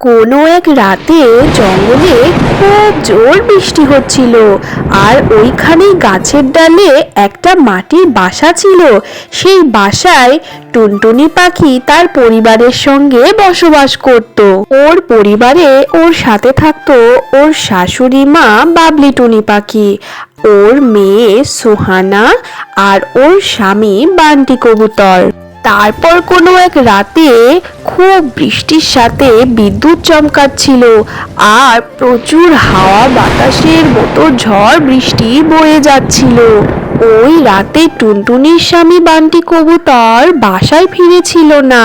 কোনো এক রাতে জঙ্গলে খুব জোর বৃষ্টি হচ্ছিল। আর ওইখানেই গাছের ডালে একটা মাটির বাসা ছিল। সেই বাসায় টুনটুনি পাখি তার পরিবারের সঙ্গে বসবাস করত। ওর পরিবারে ওর সাথে থাকতো ওর শাশুড়ি মা বাবলি টুনি পাখি, ওর মেয়ে সুহানা আর ওর স্বামী বান্টি কবুতর। তারপর কোনো এক রাতে খুব বৃষ্টির সাথে বিদ্যুৎ চমকাচ্ছিল আর প্রচুর হাওয়া বাতাসের মতো ঝড় বৃষ্টি বয়ে যাচ্ছিল। ওই রাতে টুনটুনির স্বামী বান্টি কবুতর বাসায় ফিরেছিল না।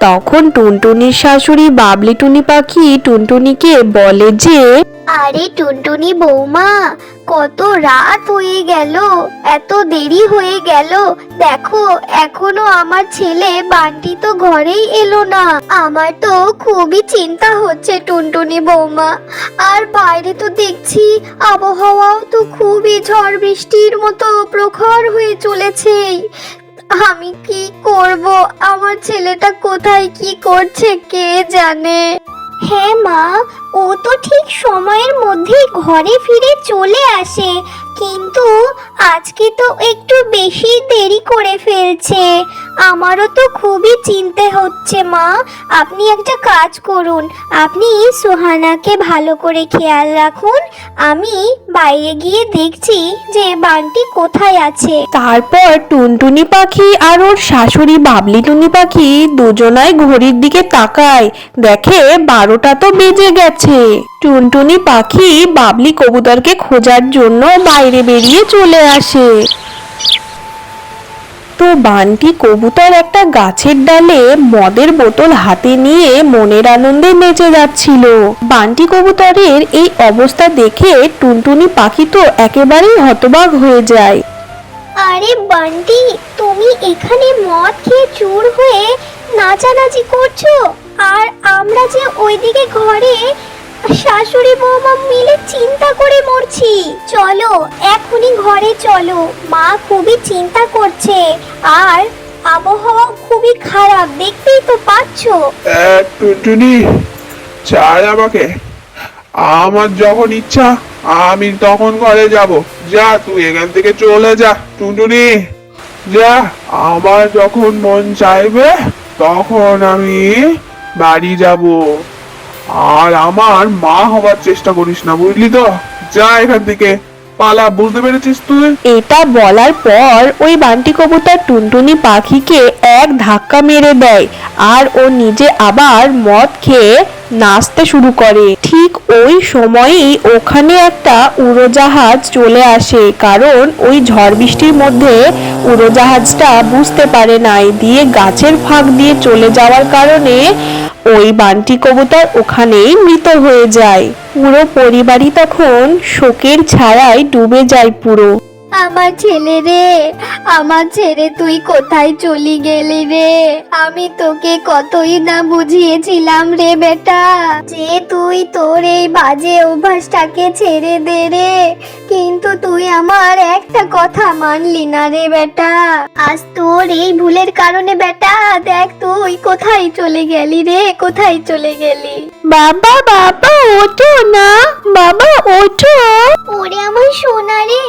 তখন টুনটুনির শাশুড়ি বাবলি টুনি পাখি টুনটুনিকে বলে যে, আরে টুনটুনি বৌমা, কত রাত হয়ে গেল, এত দেরি হয়ে গেল। দেখো এখনো আমার ছেলে বান্টি তো ঘরেই এলো না। আমার তো খুবই চিন্তা হচ্ছে টুনটুনি বৌমা। আর বাইরে তো দেখছি আবহাওয়াও তো খুবই ঝড় বৃষ্টির মতো প্রখর হয়ে চলেছে। আমি কি করব? আমার ছেলেটা কোথায় কি করছে কে জানে। হ্যাঁ মা, ও তো ঠিক সময়ের মধ্যেই ঘরে ফিরে চলে আসে, কিন্তু আজকে তো একটু বেশি দেরি করে ফেলছে। আমারও তো খুবই চিন্তা হচ্ছে মা। আপনি একটা কাজ করুন, আপনি সুহানাকে ভালো করে খেয়াল রাখুন। আমি বাইরে গিয়ে দেখছি যে বান্টি কোথায় আছে। তারপর টুনটুনি পাখি আর ওর শাশুড়ি বাবলি টুনি পাখি দুজনাই ঘড়ির দিকে তাকায়, দেখে 12টা তো বেজে গেছে। টুনটুনি পাখি বাবলি কবুতরকে খোঁজার জন্য বাইরে বেরিয়ে চলে আসে। তো বান্টি কবুতর একটা গাছের ডালে মদের বোতল হাতে নিয়ে মনের আনন্দে নেচে যাচ্ছিল। বান্টি কবুতরের এই অবস্থা দেখে টুনটুনি পাখি তো একেবারেই হতবাক হয়ে যায়। আরে বান্টি, তুমি এখানে মদ খেয়ে চুর হয়ে নাচানাচি করছো, আর আমরা যে ওইদিকে ঘরে শাশুড়ি বৌমা মিলে চিন্তা করে মরছি। চলো এখনই ঘরে চলো, মা খুবই চিন্তা করছে, আর আবহাওয়া খুবই খারাপ, দেখতেই তো পাচ্ছো। টুনটুনি, ছাড় আমাকে। আমার যখন ইচ্ছা আমি তখন ঘরে যাব। যা, তুই এখান থেকে চলে যা টুনটুনি, যা। আমার যখন মন চাইবে তখন আমি বাড়ি যাব। আর আমার মা হবার চেষ্টা করিস না, বুঝলি তো? যা এখান থেকে, পালা। বুঝতে পেরেছিস তুই? এটা বলার পর ওই বান্টি কবুতর টুনটুনি পাখিকে এক ধাক্কা মেরে দেয়, আর ও নিজে আবার মদ খেয়ে নাচতে শুরু করে। ঠিক ওই সময়ই ওখানে একটা উড়োজাহাজ চলে আসে, কারণ ওই ঝড় বৃষ্টির মধ্যে উড়োজাহাজটা বুঝতে পারে নাই, দিয়ে গাছের ফাঁক দিয়ে চলে যাওয়ার কারণে ওই বান্টি কবুতর ওখানেই মৃত হয়ে যায়। পুরো পরিবারই তখন শোকের ছায়ায় ডুবে যায় পুরো। আমার ছেলে রে, আমার ছেলে তুই কোথায় চলি গেলি রে? আমি তোকে কতই না বুঝিয়েছিলাম রে বেটা, যে তুই তোর এই বাজে অভ্যাসটাকে ছেড়ে দে রে, কিন্তু তুই আমার একটা কথা মানলি না রে বেটা। আজ তোর এই ভুলের কারণে বেটা দেখ তুই কোথায় চলে গেলি রে, কোথায় চলে গেলি। বাবা বাবা ওঠো না, বাবা ওঠো। ওরে আমার সোনা রে,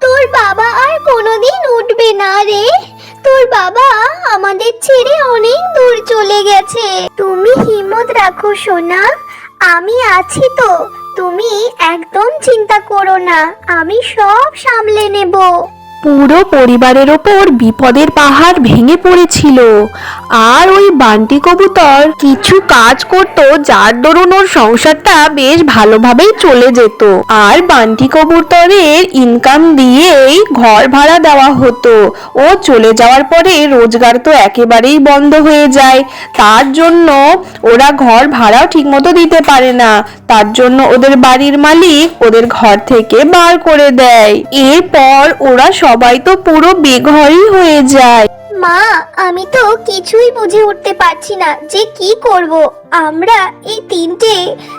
তোর বাবা আর কোনোদিন উঠবে না রে। তোর বাবা আমাদের ছেড়ে অনেক দূর চলে গেছে। তুমি হিম্মত রাখো সোনা, আমি আছি তো। তুমি একদম চিন্তা করো না, আমি সব সামলে নেব। পুরো পরিবারের ওপর বিপদের পাহাড় ভেঙে পড়েছিল। আর ওই বান্টি কবুতর কিছু কাজ করত, যার দরুন ওর সংসারটা বেশ ভালোভাবেই চলে যেত। আর বান্টি কবুতরের ইনকাম দিয়েই ঘর ভাড়া দেওয়া হতো। ও চলে যাওয়ার পরে রোজগার তো একেবারেই বন্ধ হয়ে যায়, তার জন্য ওরা ঘর ভাড়াও ঠিকমতো দিতে পারে না। তার জন্য ওদের বাড়ির মালিক ওদের ঘর থেকে বার করে দেয়। এরপর ওরা সবাই তো পুরো বেঘরই হয়ে যায়। মা, আমি তো কিছুই বুঝে উঠতে পারছি না যে কি করব। আমরা এই তিনটে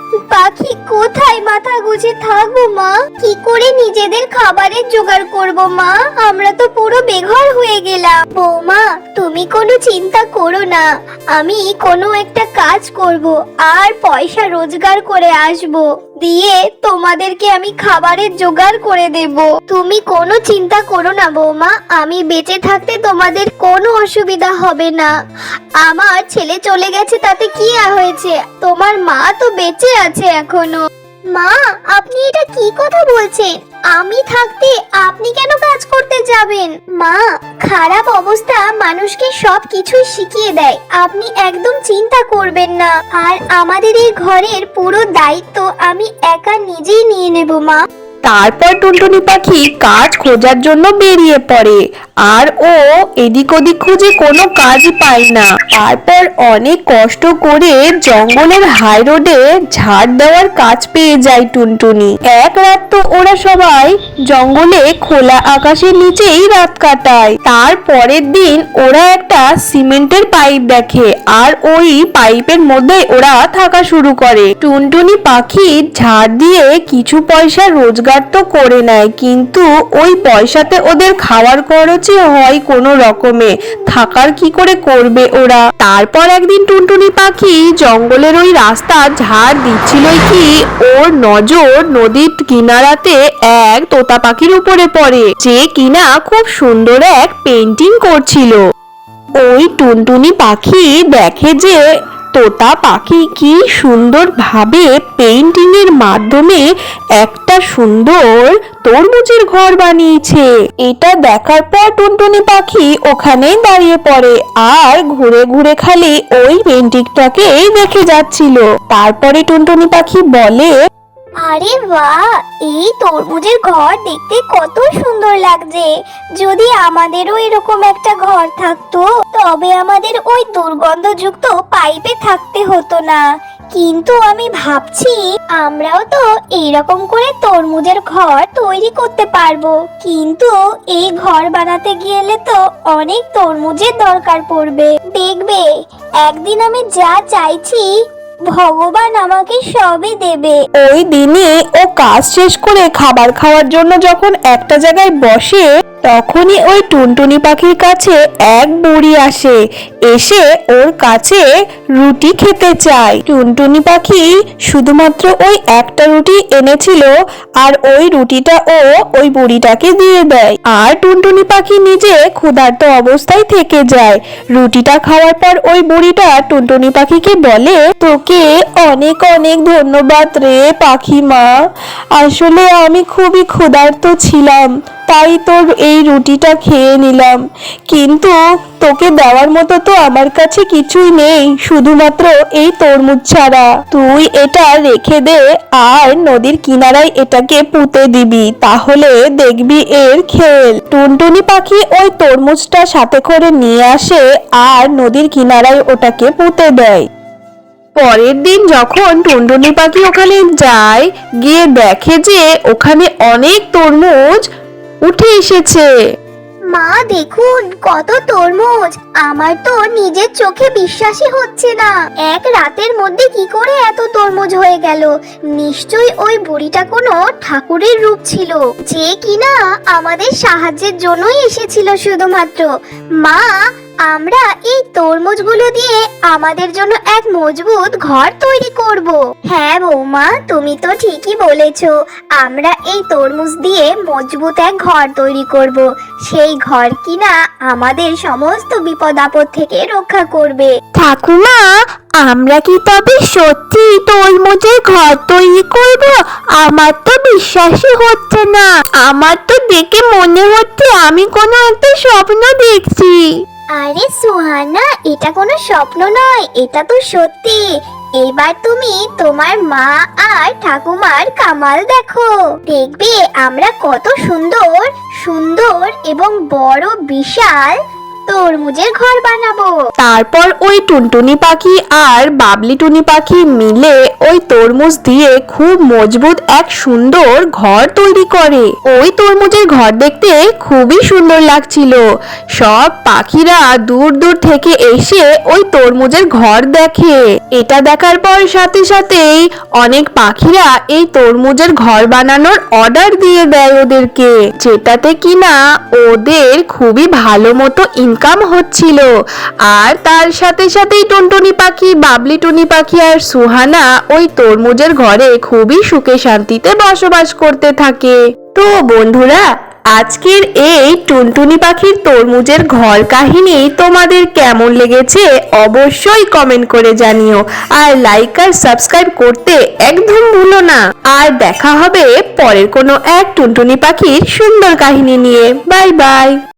পাখি কোথায় মাথা গুজে থাকবো মা? কি করে নিজেদের খাবারের জোগাড় করব মা? আমরা তো পুরো বেঘর হয়ে গেলাম। বৌমা, তুমি কোনো চিন্তা করো না, আমি কোনো একটা কাজ করব আর পয়সা রোজগার করে আসব, দিয়ে তোমাদেরকে আমি খাবারের জোগাড় করে দেব। তুমি কোনো চিন্তা করো না বৌমা, আমি বেঁচে থাকতে তোমাদের কোনো অসুবিধা হবে না। আমার ছেলে চলে গেছে তাতে কি আর হয়েছে, তোমার মা তো বেঁচে আছে এখনো। মা, আপনি এটা কি কথা বলছেন? আমি থাকতে আপনি কেন কাজ করতে যাবেন? মা, খারাপ অবস্থা মানুষকে সব কিছুই শিখিয়ে দেয়, আপনি একদম চিন্তা করবেন না। আর আমাদের এই ঘরের পুরো দায়িত্ব আমি একা নিজেই নিয়ে নেব মা। তারপর টুনটুনি পাখি কাজ খোঁজার জন্য বেরিয়ে পড়ে, আর ও এদিক ওদিক খুঁজে কোনো কাজই পায় না। তারপর অনেক কষ্ট করে জঙ্গলের হাই রোডে ঝাড় দেওয়ার কাজ পেয়ে যায় টুনটুনি। এক রাত তো ওরা সবাই জঙ্গলে খোলা আকাশের নিচেই রাত কাটায়। তার পরের দিন ওরা একটা সিমেন্টের পাইপ দেখে, আর ওই পাইপের মধ্যে ওরা থাকা শুরু করে। টুনটুনি পাখি ঝাড় দিয়ে কিছু পয়সা রোজগার তো করে নেয়, কিন্তু ওই পয়সাতে ওদের খাওয়ার খরচই হয় কোনো রকমে, থাকার কি করে করবে ওরা। তারপর একদিন টুনটুনি পাখি জঙ্গলের ওই রাস্তা ঝাড় দিচ্ছিলই কি ওর নজর নদীর কিনারাতে এক তোতা পাখির উপরে পড়ে, যে কিনা খুব সুন্দর এক পেন্টিং করছিল। ওই টুনটুনি পাখি দেখে যে তোতা পাখি কি সুন্দর ভাবে পেইন্টিং এর মাধ্যমে একটা সুন্দর তরমুজের ঘর বানিয়েছে। এটা দেখার পর টুনটুনি পাখি ওখানেই দাঁড়িয়ে পড়ে আর ঘুরে ঘুরে খালি ওই পেইন্টিংটাকে দেখে যাচ্ছিল। তারপরে টুনটুনি পাখি বলে, আরে বাহ, এই তরমুজের ঘর দেখতে কত সুন্দর লাগছে। যদি আমাদেরও এরকম একটা ঘর থাকতো, তবে আমাদের ওই দুর্গন্ধযুক্ত পাইপে থাকতে হতো না। কিন্তু আমি ভাবছি আমরাও তো এইরকম করে তরমুজের ঘর তৈরি করতে পারবো, কিন্তু এই ঘর বানাতে গেলে তো অনেক তরমুজের দরকার পড়বে। দেখবে একদিন আমি যা চাইছি ভগবান আমাকে সবই দেবে। ওই দিনে ও কাজ শেষ করে খাবার খাওয়ার জন্য যখন একটা জায়গায় বসে, তখনই ওই টুনটুনি পাখির কাছে এক বুড়ি আসে, এসে ওর কাছে রুটি খেতে চায়। টুনটুনি পাখি শুধুমাত্র ওই একটা রুটি এনেছিল, আর ওই রুটিটা ও ওই বুড়িটাকে দিয়ে দেয়, আর টুনটুনি পাখি নিজে ক্ষুধার্ত অবস্থায় থেকে যায়। রুটিটা খাওয়ার পর ওই বুড়িটা টুনটুনি পাখিকে বলে, তোকে অনেক অনেক ধন্যবাদ রে পাখি মা, আসলে আমি খুবই ক্ষুধার্ত ছিলাম, তাই তোর এই রুটিটা খেয়ে নিলাম, কিন্তু তোকে দেওয়ার মতো তো আমার কাছে কিছুই নেই, শুধুমাত্র এই তরমুজ ছাড়া। তুই এটা রেখে দে আর নদীর কিনারায় এটাকে পুঁতে দিবি, তাহলে দেখবি এর খেল। টুনটুনি পাখি ওই তরমুজটা সাথে করে নিয়ে আসে আর নদীর কিনারায় ওটাকে পুঁতে দেয়। পরের দিন যখন টুনটুনি পাখি ওখানে যায়, গিয়ে দেখে যে ওখানে অনেক তরমুজ উঠে এসেছে। মা দেখুন কত তরমুজ, আমার তো নিজের চোখে বিশ্বাসই হচ্ছে না। এক রাতের মধ্যে কি করে এত তরমুজ হয়ে গেল? নিশ্চয়ই ওই বুড়িটা কোনো ঠাকুরের রূপ ছিল, যে কিনা আমাদের সাহায্যের জন্যই এসেছিল শুধুমাত্র। মা, আমরা এই তরমুজগুলো দিয়ে আমাদের জন্য এক মজবুত ঘর তৈরি করব। হ্যাঁ বৌমা, তুমি তো ঠিকই বলেছো, আমরা এই তরমুজ দিয়ে মজবুত এক ঘর তৈরি করব, সেই ঘর কিনা আমাদের সমস্ত বিপদ আপদ থেকে রক্ষা করবে। ঠাকুমা, আমরা কি তবে সত্যি তরমুজের ঘর তৈরি করব? আমার তো বিশ্বাসই হচ্ছে না, আমার তো দেখে মনে হচ্ছে আমি কোনো একটা স্বপ্ন দেখছি। আরে সুহানা, এটা কোনো স্বপ্ন নয়, এটা তো সত্যি। এবার তুমি তোমার মা আর ঠাকুমার কামাল দেখো, দেখবে আমরা কত সুন্দর সুন্দর এবং বড় বিশাল তরমুজের ঘর বানাবো। তারপর ওই টুনটুনি পাখি আর বাবলি টুনি পাখি মিলে ওই তরমুজ দিয়ে খুব মজবুত এক সুন্দর ঘর তৈরি করে। ওই তরমুজের ঘর দেখতে খুবই সুন্দর লাগছিল। সব পাখিরা দূর দূর থেকে এসে ওই তরমুজের ঘর দেখে। এটা দেখার পর সাথে সাথেই অনেক পাখিরা এই তরমুজের ঘর বানানোর অর্ডার দিয়ে দেয় ওদেরকে, যেটাতে কিনা ওদের খুবই ভালো মতো ইনকাম হচ্ছিল। আর তার সাথে সাথেই টুনটুনি পাখি, বাবলি টুনি পাখি আর সুহানা ওই তরমুজের ঘরে খুবই সুখে শান্তিতে বসবাস করতে থাকে। তো বন্ধুরা, আজকের এই টুনটুনি পাখির তরমুজের ঘর কাহিনী তোমাদের কেমন লেগেছে অবশ্যই কমেন্ট করে জানিও, আর লাইক আর সাবস্ক্রাইব করতে একদম ভুলো না। আর দেখা হবে পরের কোনো এক টুনটুনি পাখির সুন্দর কাহিনী নিয়ে। Bye bye.